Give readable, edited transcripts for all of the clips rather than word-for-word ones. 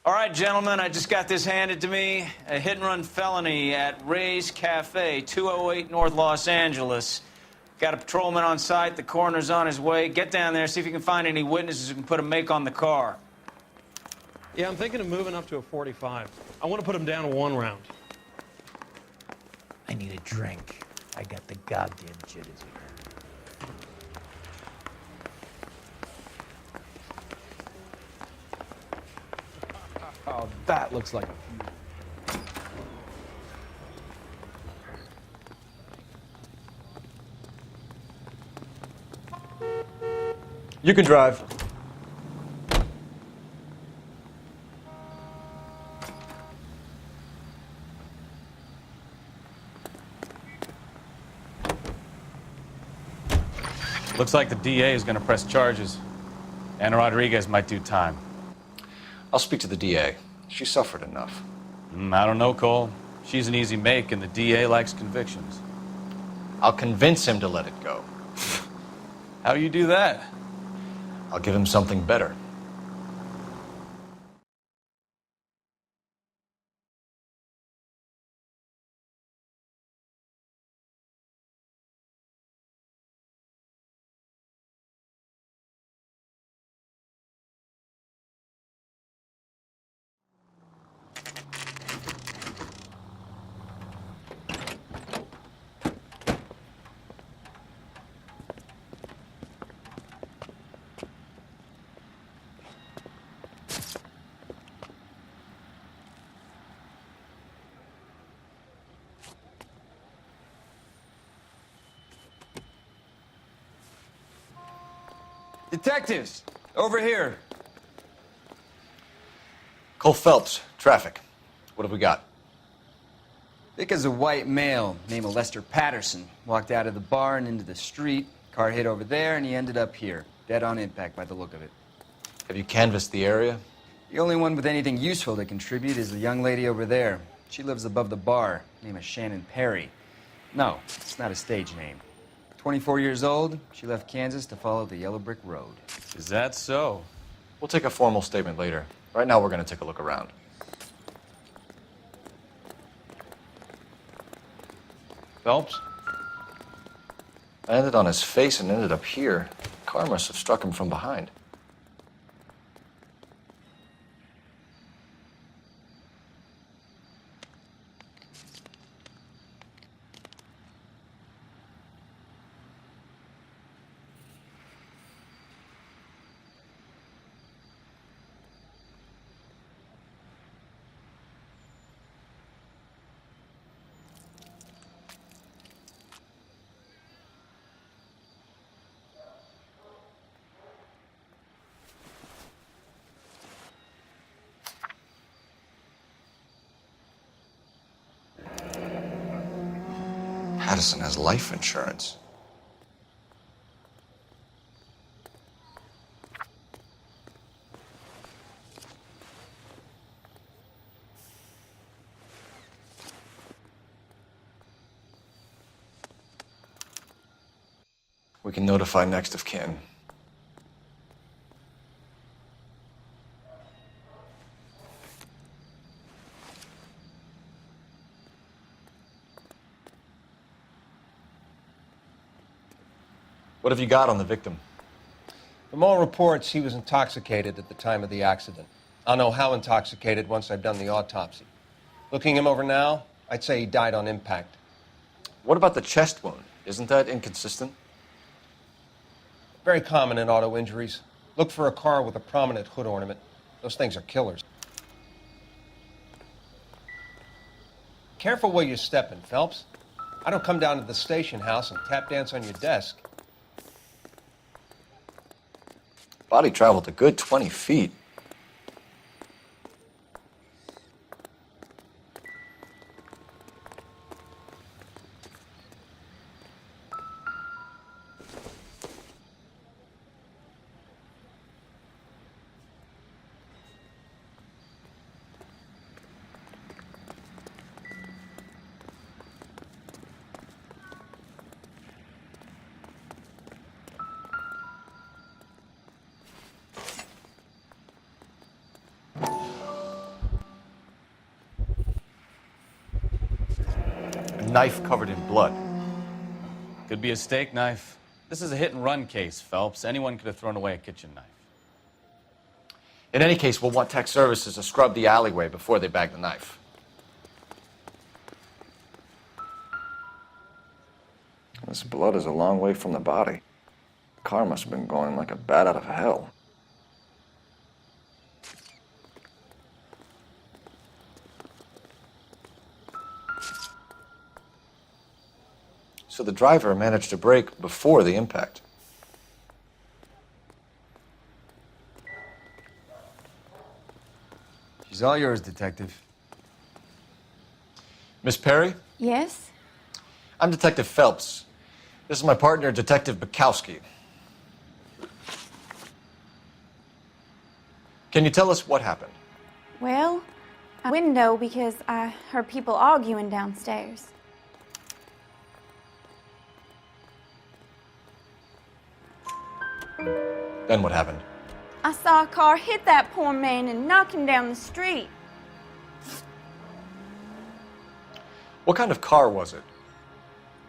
All right, gentlemen, I just got this handed to me. A hit-and-run felony at Ray's Cafe, 208 North Los Angeles. Got a patrolman on site. The coroner's on his way. Get down there, see if you can find any witnesses who can put a make on the car. Yeah, I'm thinking of moving up to a 45. I want to put him down to 1 round. I need a drink. I got the goddamn jitters here. Oh, that looks like a feud. You can drive. Looks like the DA is going to press charges. Anna Rodriguez might do time. I'll speak to the DA. She suffered enough. I don't know, Cole. She's an easy make, and the DA likes convictions. I'll convince him to let it go. How do you do that? I'll give him something better. Detectives, over here. Cole Phelps, traffic. What have we got? Vic is a white male named Lester Patterson. Walked out of the bar and into the street. Car hit over there, and he ended up here. Dead on impact by the look of it. Have you canvassed the area? The only one with anything useful to contribute is the young lady over there. She lives above the bar. Name is Shannon Perry. No, it's not a stage name. 24 years old, she left Kansas to follow the Yellow Brick Road. Is that so? We'll take a formal statement later. Right now, we're going to take a look around. Phelps? I landed on his face and ended up here. Car must have struck him from behind. Patterson has life insurance. We can notify next of kin. What have you got on the victim? From all reports, he was intoxicated at the time of the accident. I'll know how intoxicated once I've done the autopsy. Looking him over now, I'd say he died on impact. What about the chest wound? Isn't that inconsistent? Very common in auto injuries. Look for a car with a prominent hood ornament. Those things are killers. Careful where you're stepping, Phelps. I don't come down to the station house and tap dance on your desk. Body traveled a good 20 feet. knife covered in blood. Could be a steak knife. This is a hit-and-run case, Phelps. Anyone could have thrown away a kitchen knife. In any case, we'll want tech services to scrub the alleyway before they bag the knife. This blood is a long way from the body. The car must have been going like a bat out of hell. So the driver managed to brake before the impact. She's all yours, Detective. Miss Perry, Yes? I'm Detective Phelps. This is my partner, Detective Bukowski. Can you tell us what happened? Well, a window because I heard people arguing downstairs. Then what happened? I saw a car hit that poor man and knock him down the street. What kind of car was it?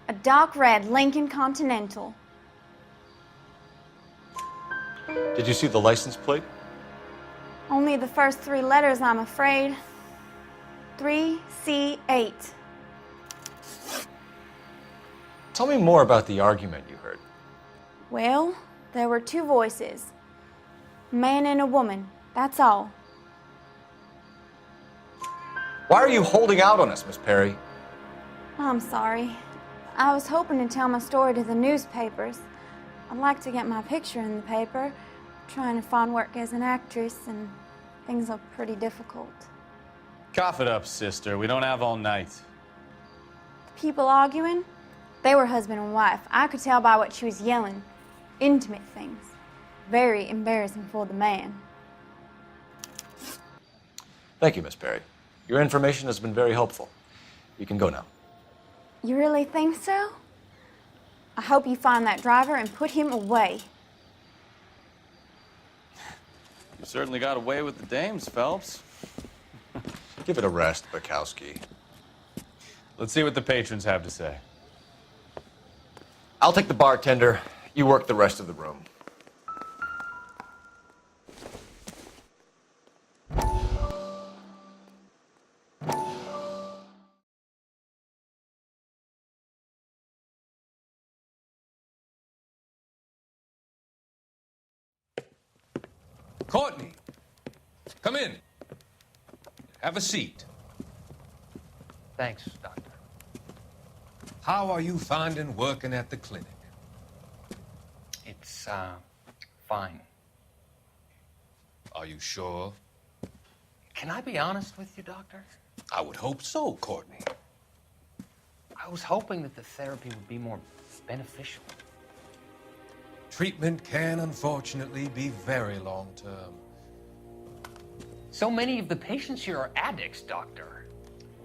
A dark red Lincoln Continental. Did you see the license plate? Only the first 3 letters, I'm afraid. 3C8. Tell me more about the argument you heard. Well, there were 2 voices. A man and a woman, that's all. Why are you holding out on us, Miss Perry? I'm sorry. I was hoping to tell my story to the newspapers. I'd like to get my picture in the paper. Trying to find work as an actress, and things look pretty difficult. Cough it up, sister. We don't have all night. People arguing? They were husband and wife. I could tell by what she was yelling. Intimate things. Very embarrassing for the man. Thank you, Miss Perry. Your information has been very helpful. You can go now. You really think so? I hope you find that driver and put him away. You certainly got away with the dames, Phelps. Give it a rest, Bukowski. Let's see what the patrons have to say. I'll take the bartender. You work the rest of the room. Courtney, come in. Have a seat. Thanks, Doctor. How are you finding working at the clinic? It's, fine. Are you sure? Can I be honest with you, Doctor? I would hope so, Courtney. I was hoping that the therapy would be more beneficial. Treatment can, unfortunately, be very long-term. So many of the patients here are addicts, Doctor.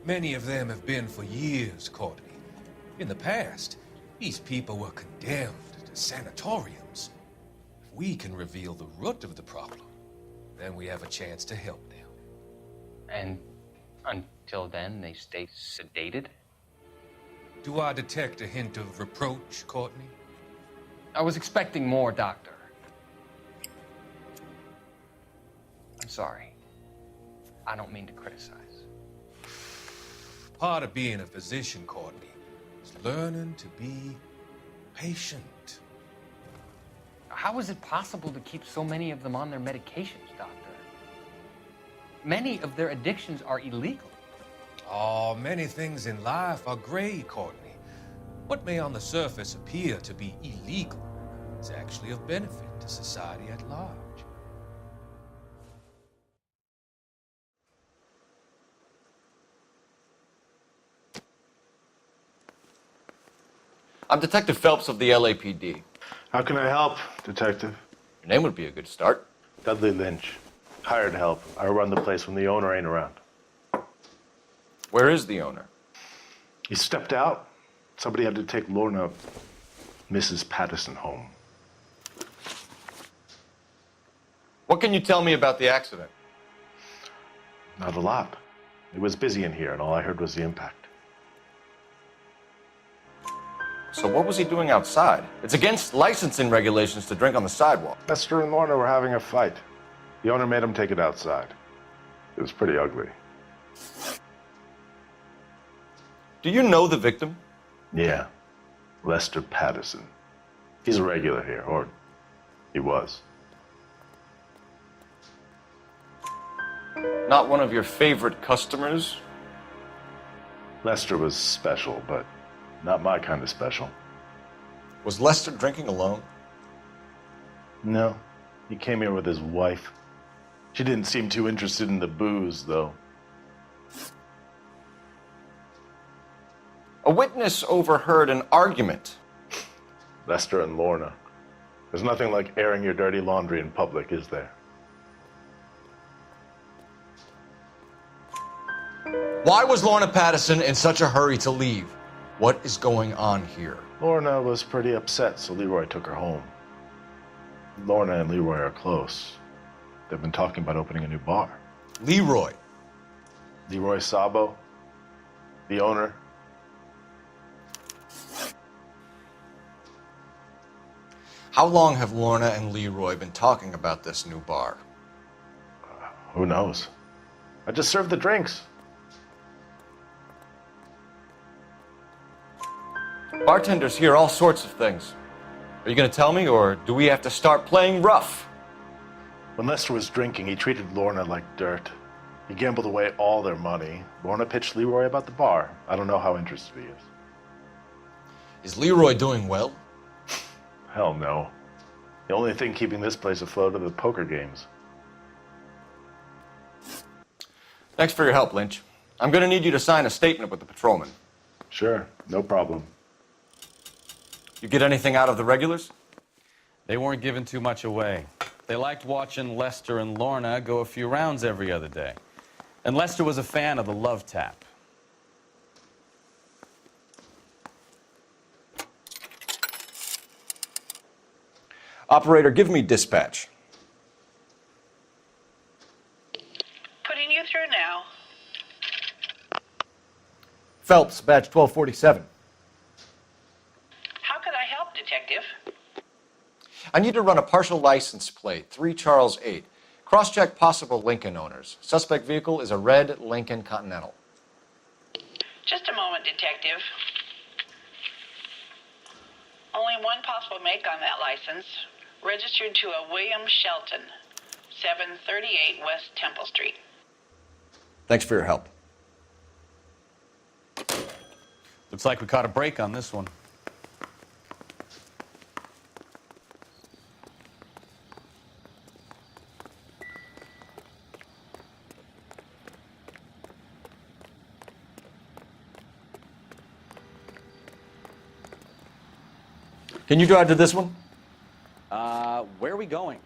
Many of them have been for years, Courtney. In the past, these people were condemned to sanatoriums. If we can reveal the root of the problem, then we have a chance to help them. And until then, they stay sedated? Do I detect a hint of reproach, Courtney? I was expecting more, Doctor. I'm sorry. I don't mean to criticize. Part of being a physician, Courtney, is learning to be patient. How is it possible to keep so many of them on their medications, Doctor? Many of their addictions are illegal. Oh, many things in life are gray, Courtney. What may on the surface appear to be illegal is actually of benefit to society at large. I'm Detective Phelps of the LAPD. How can I help, Detective? Your name would be a good start. Dudley Lynch. Hired help. I run the place when the owner ain't around. Where is the owner? He stepped out. Somebody had to take Lorna, Mrs. Patterson, home. What can you tell me about the accident? Not a lot. It was busy in here, and all I heard was the impact. So what was he doing outside? It's against licensing regulations to drink on the sidewalk. Lester and Lorna were having a fight. The owner made him take it outside. It was pretty ugly. Do you know the victim? Yeah. Lester Patterson. He's a regular here, or he was. Not one of your favorite customers? Lester was special, but not my kind of special. Was Lester drinking alone? No. He came here with his wife. She didn't seem too interested in the booze, though. A witness overheard an argument. Lester and Lorna. There's nothing like airing your dirty laundry in public, is there? Why was Lorna Patterson in such a hurry to leave? What is going on here? Lorna was pretty upset, so Leroy took her home. Lorna and Leroy are close. They've been talking about opening a new bar. Leroy? Leroy Sabo, the owner. How long have Lorna and Leroy been talking about this new bar? Who knows? I just served the drinks. Bartenders hear all sorts of things. Are you going to tell me, or do we have to start playing rough? When Lester was drinking, he treated Lorna like dirt. He gambled away all their money. Lorna pitched Leroy about the bar. I don't know how interested he is. Is Leroy doing well? Hell no. The only thing keeping this place afloat are the poker games. Thanks for your help, Lynch. I'm going to need you to sign a statement with the patrolman. Sure, no problem. You get anything out of the regulars? They weren't giving too much away. They liked watching Lester and Lorna go a few rounds every other day. And Lester was a fan of the love tap. Operator, give me dispatch. Putting you through now. Phelps, badge 1247. How could I help, Detective? I need to run a partial license plate, 3 Charles 8. Cross-check possible Lincoln owners. Suspect vehicle is a red Lincoln Continental. Just a moment, Detective. Only one possible make on that license. Registered to a William Shelton, 738 West Temple Street. Thanks for your help. Looks like we caught a break on this one. Can you drive to this one? Where are we going?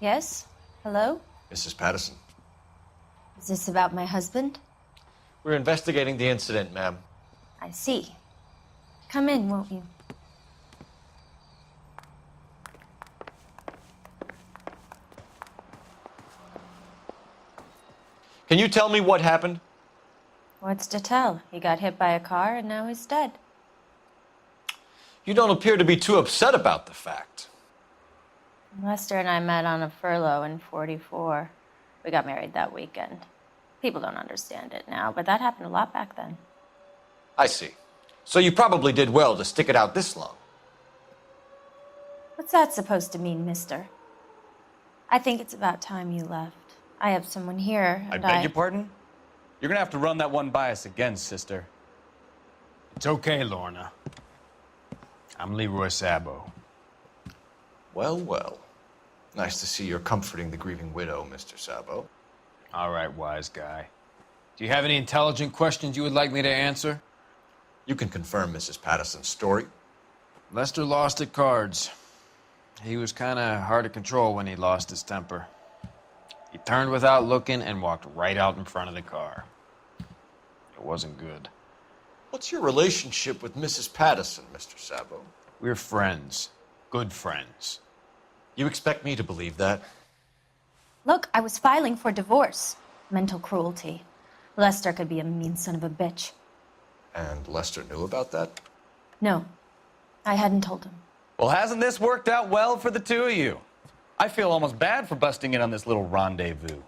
Yes? Hello? Mrs. Patterson. Is this about my husband? We're investigating the incident, ma'am. I see. Come in, won't you? Can you tell me what happened? What's to tell? He got hit by a car and now he's dead. You don't appear to be too upset about the fact. Lester and I met on a furlough in '44. We got married that weekend. People don't understand it now, but that happened a lot back then. I see. So you probably did well to stick it out this long. What's that supposed to mean, mister? I think it's about time you left. I have someone here, I and beg your pardon? You're gonna have to run that one by us again, sister. It's okay, Lorna. I'm Leroy Sabo. Well, well. Nice to see you're comforting the grieving widow, Mr. Sabo. All right, wise guy. Do you have any intelligent questions you would like me to answer? You can confirm Mrs. Patterson's story. Lester lost at cards. He was kind of hard to control when he lost his temper. He turned without looking and walked right out in front of the car. It wasn't good. What's your relationship with Mrs. Patterson, Mr. Sabo? We're friends. Good friends. You expect me to believe that? Look, I was filing for divorce. Mental cruelty. Lester could be a mean son of a bitch. And Lester knew about that? No, I hadn't told him. Well, hasn't this worked out well for the two of you? I feel almost bad for busting in on this little rendezvous.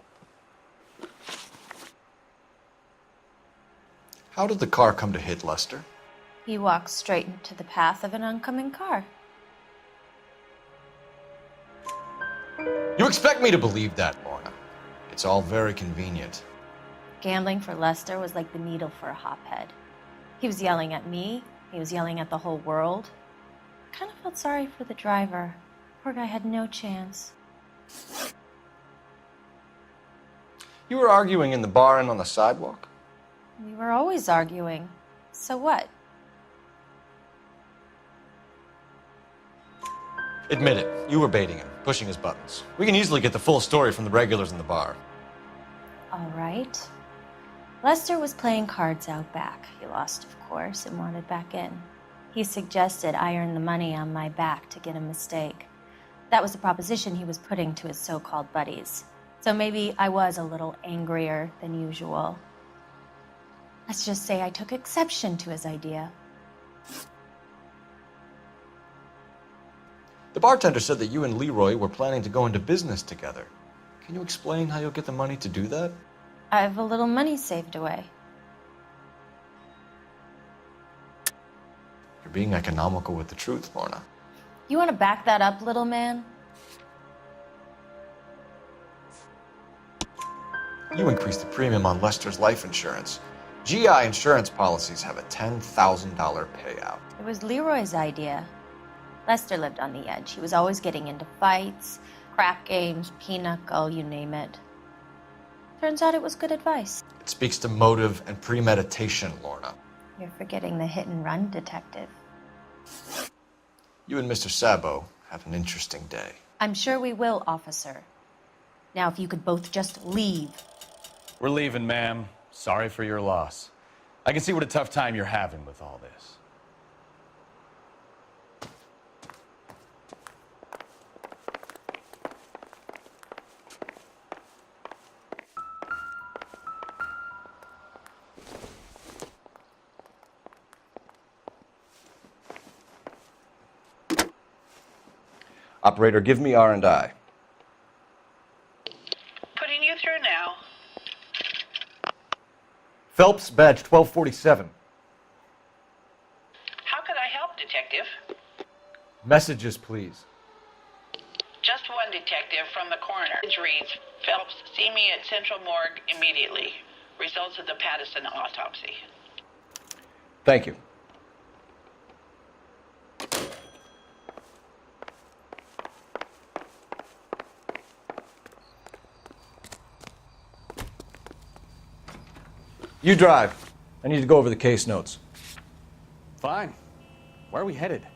How did the car come to hit Lester? He walked straight into the path of an oncoming car. You expect me to believe that, Lorna? It's all very convenient. Gambling for Lester was like the needle for a hophead. He was yelling at me. He was yelling at the whole world. I kind of felt sorry for the driver. Poor guy had no chance. You were arguing in the bar and on the sidewalk? We were always arguing. So what? Admit it, you were baiting him, pushing his buttons. We can easily get the full story from the regulars in the bar. All right. Lester was playing cards out back. He lost, of course, and wanted back in. He suggested I earn the money on my back to get a mistake. That was the proposition he was putting to his so-called buddies. So maybe I was a little angrier than usual. Let's just say I took exception to his idea. The bartender said that you and Leroy were planning to go into business together. Can you explain how you'll get the money to do that? I have a little money saved away. You're being economical with the truth, Lorna. You want to back that up, little man? You increased the premium on Lester's life insurance. GI insurance policies have a $10,000 payout. It was Leroy's idea. Lester lived on the edge. He was always getting into fights, crap games, pinochle, you name it. Turns out it was good advice. It speaks to motive and premeditation, Lorna. You're forgetting the hit-and-run detective. You and Mr. Sabo have an interesting day. I'm sure we will, officer. Now, if you could both just leave. We're leaving, ma'am. Sorry for your loss. I can see what a tough time you're having with all this. Operator, give me R&I. Putting you through now. Phelps, badge 1247. How could I help, Detective? Messages, please. Just one detective from the coroner. It reads, Phelps, see me at Central Morgue immediately. Results of the Patterson autopsy. Thank you. You drive. I need to go over the case notes. Fine. Where are we headed?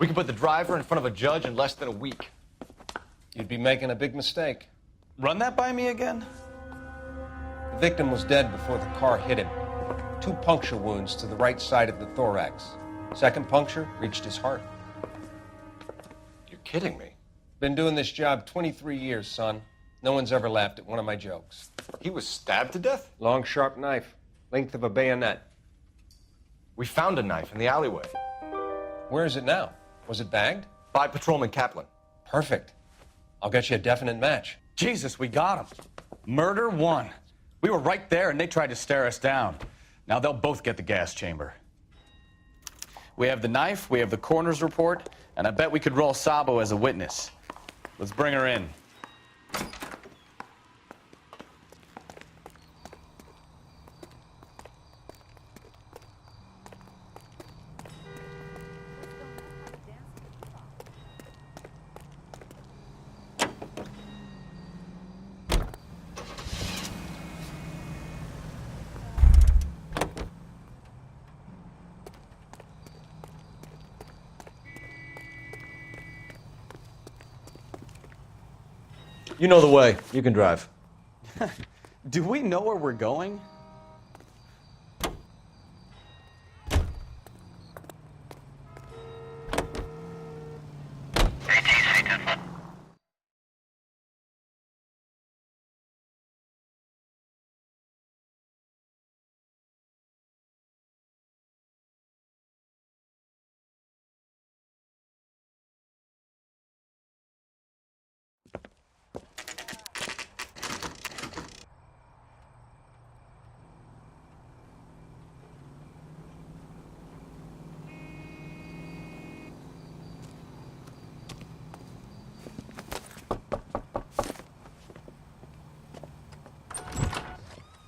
We can put the driver in front of a judge in less than a week. You'd be making a big mistake. Run that by me again? The victim was dead before the car hit him. 2 puncture wounds to the right side of the thorax. Second puncture reached his heart. You're kidding me. Been doing this job 23 years, son. No one's ever laughed at one of my jokes. He was stabbed to death? Long, sharp knife, length of a bayonet. We found a knife in the alleyway. Where is it now? Was it bagged? By Patrolman Kaplan. Perfect. I'll get you a definite match. Jesus, we got him. Murder one. We were right there and they tried to stare us down. Now they'll both get the gas chamber. We have the knife, we have the coroner's report, and I bet we could roll Sabo as a witness. Let's bring her in. You know the way. You can drive. Do we know where we're going?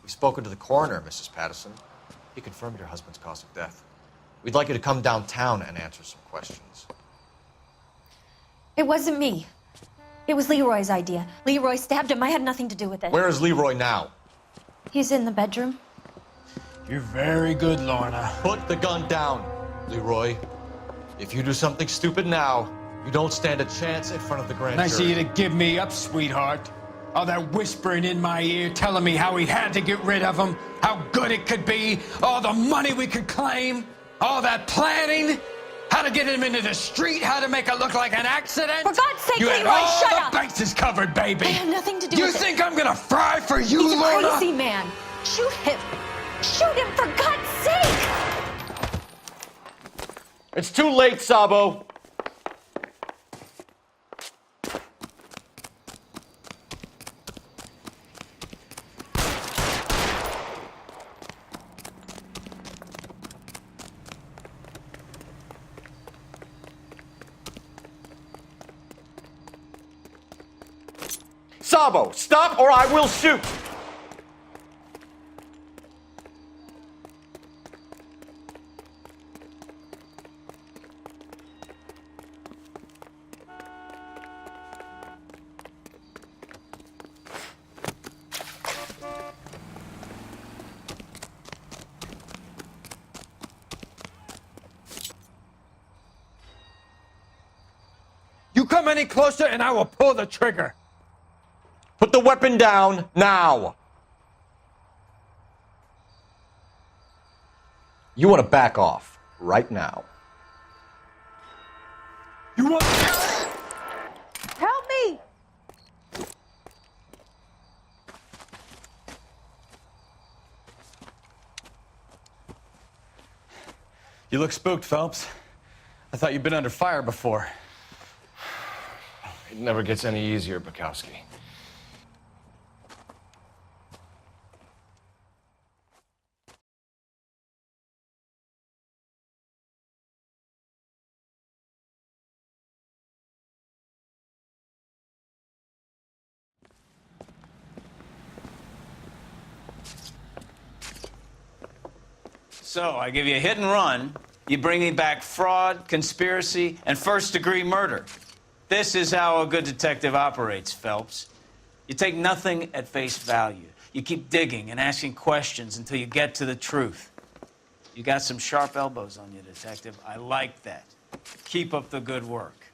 We've spoken to the coroner, Mrs. Patterson. He confirmed your husband's cause of death. We'd like you to come downtown and answer some questions. It wasn't me. It was Leroy's idea. Leroy stabbed him. I had nothing to do with it. Where is Leroy now? He's in the bedroom. You're very good, Lorna. Put the gun down, Leroy. If you do something stupid now, you don't stand a chance in front of the grand Nice of jury. you to give me up, sweetheart. All that whispering in my ear telling me how we had to get rid of him, how good it could be, all the money we could claim, all that planning, how to get him into the street, how to make it look like an accident. For God's sake, you had Leroy, all shut the up! bases covered, baby. I had nothing to do You with it. think I'm gonna fry for you, He's a Lorna? crazy man. Shoot him. Shoot him, for God's sake! It's too late, Sabo. Sabo, stop or I will shoot! You come any closer and I will pull the trigger. Put the weapon down now. You want to back off right now. You want... Help me! You look spooked, Phelps. I thought you'd been under fire before. It never gets any easier, Bukowski. So, I give you a hit and run. You bring me back fraud, conspiracy, and first-degree murder. This is how a good detective operates, Phelps. You take nothing at face value. You keep digging and asking questions until you get to the truth. You got some sharp elbows on you, detective. I like that. Keep up the good work.